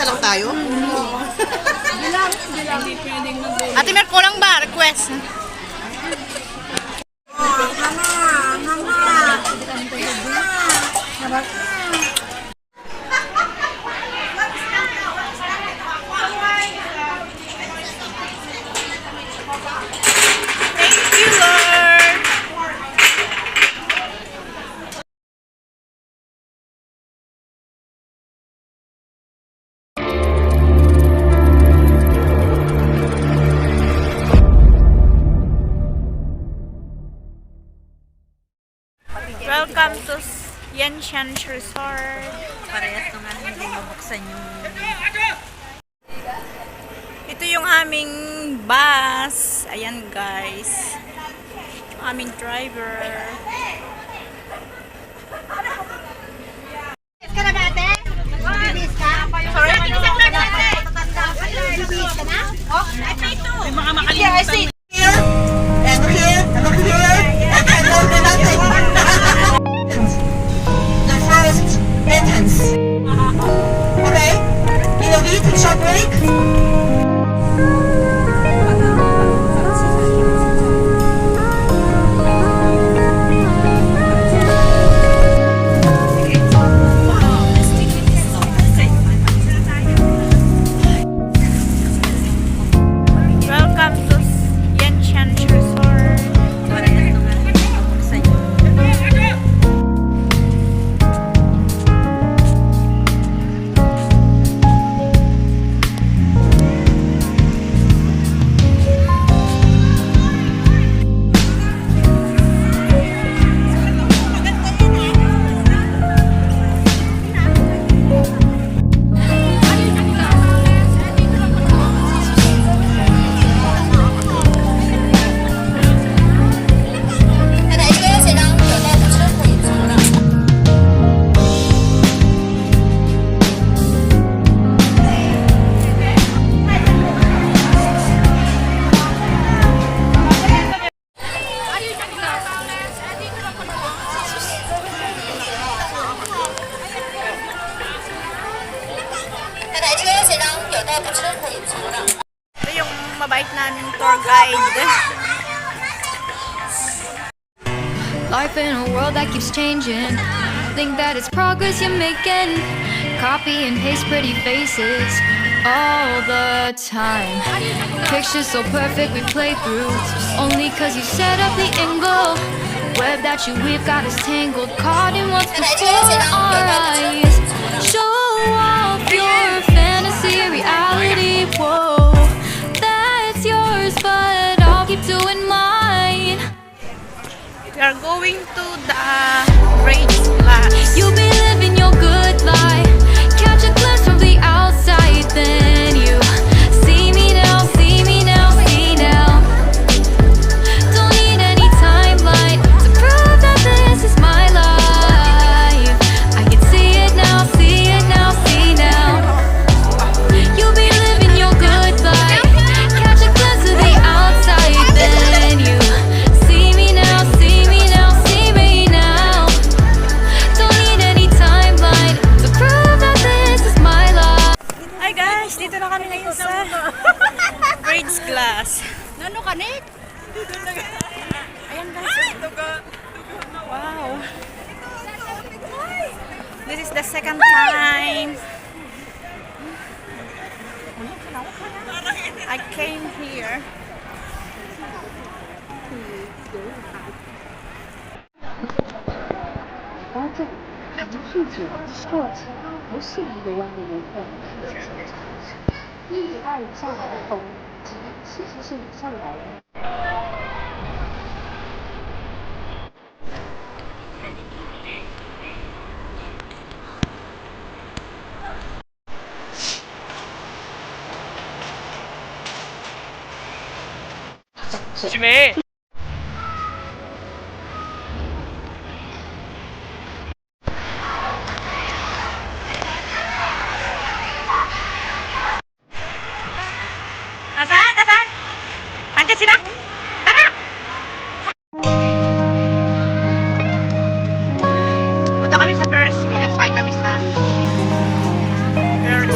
lang tayo? Hindi pwedeng mag-download. Ate Mer, kulang ba? Request. Thank you, Lord. Welcome to Yinxian Resort. Parehas na nga hindi mabuksan yung... Ito yung aming bus. Ayan guys. Yung aming driver. May mga makalimutan. Welcome to Yinxian Resort. Parehas na nga hindi mabuksan yung... Ito yung mabait naming tour guide. Life in a world that keeps changing. Think that it's progress you're making. Copy and paste pretty faces all the time. Pictures so perfect we play through. Only cause you set up the angle. Web that you weave got us tangled. Caught in what's before our eyes. Show off your fantasy reality. Whoa, that's yours, but I'll keep doing mine. We are going to the race class. You'll be living your good life. Catch a glimpse from the outside, then you see me now, see me now, see now. Don't need any timeline to prove that this is my life. I can see it now, see it now, see now. You'll be living your good life. Catch a glimpse of the outside, then you see me now, see me now, see me now. Don't need any timeline to prove that this is my life. Hi guys, dito na kami ngayon sa grades class. Nano ka, Nick? Ayan guys. Wow. This is the second time I came here. 发现数据设计不是一个万能人份，意外下来风其实是上来的。徐梅。Nasaan? Nasaan? Andiyan sila? Tara! Punta kami sa girls. Nag-fight kami sa girls.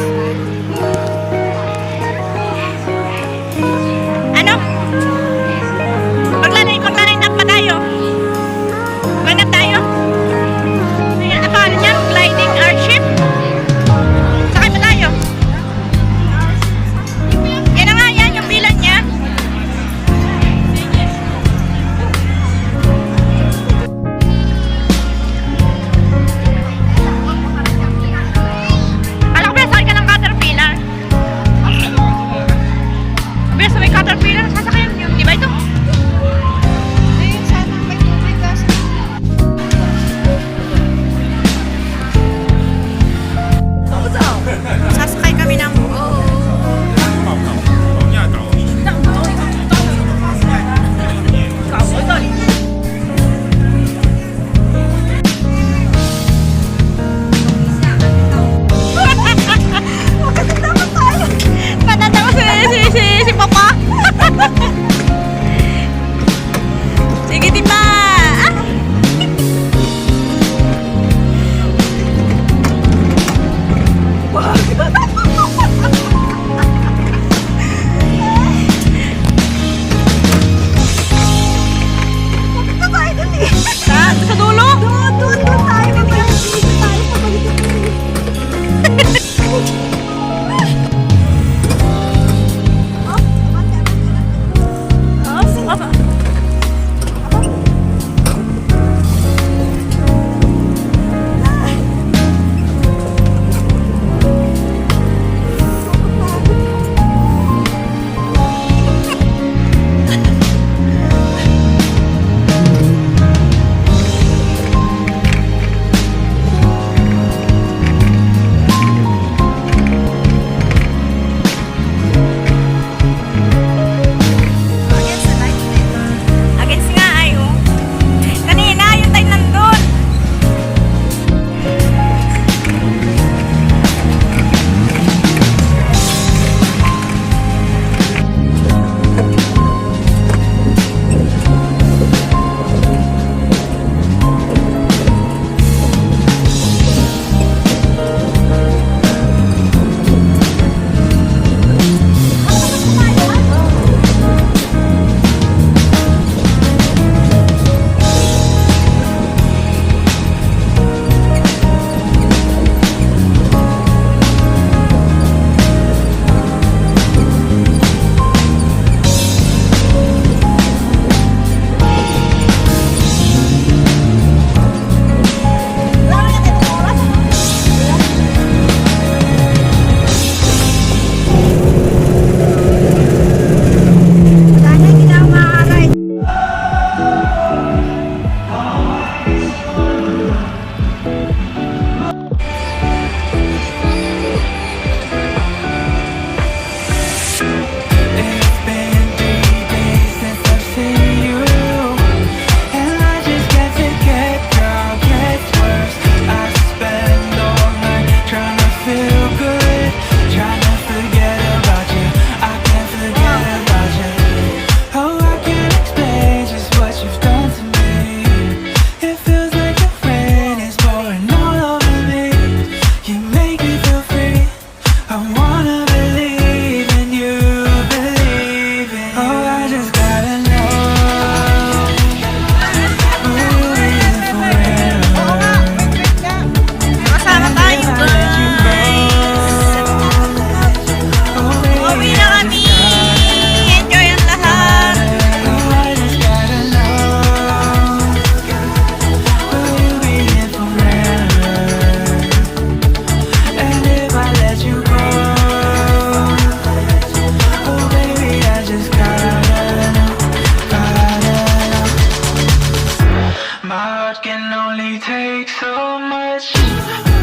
heart can only take so much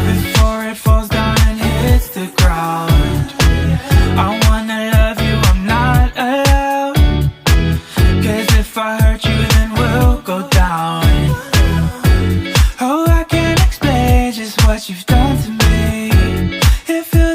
before it falls down and hits the ground. I wanna love you, I'm not allowed, 'cause if I hurt you then we'll go down. Oh, I can't explain just what you've done to me. It feels